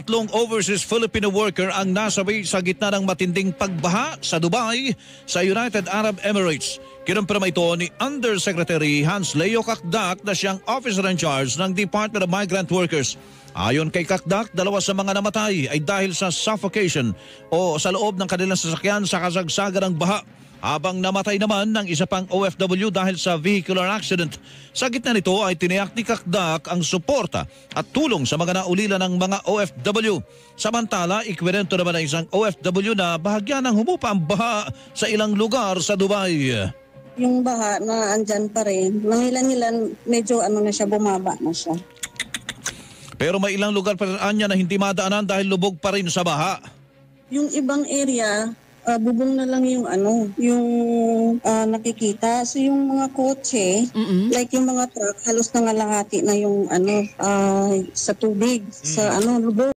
Tatlong overseas Filipino worker ang nasawi sa gitna ng matinding pagbaha sa Dubai sa United Arab Emirates. Kinumpirma ito ni Undersecretary Hans Leo Kakdak na siyang officer in charge ng Department of Migrant Workers. Ayon kay Kakdak, dalawa sa mga namatay ay dahil sa suffocation o sa loob ng kanilang sasakyan sa kasagsagan ng baha. Habang namatay naman ng isa pang OFW dahil sa vehicular accident. Sa gitna nito ay tiniyak ni Kakdak ang suporta at tulong sa mga naulila ng mga OFW. Samantala, ikwento naman ng isang OFW na bahagya ng humupa ang baha sa ilang lugar sa Dubai. Yung baha na andyan pa rin, mangilan-ilan medyo na siya, bumaba na siya. Pero may ilang lugar pa rin niya na hindi madaanan dahil lubog pa rin sa baha. Yung ibang area, bubong na lang yung nakikita. So yung mga kotse, like yung mga truck, halos nangalahati na yung sa tubig, sa lubog.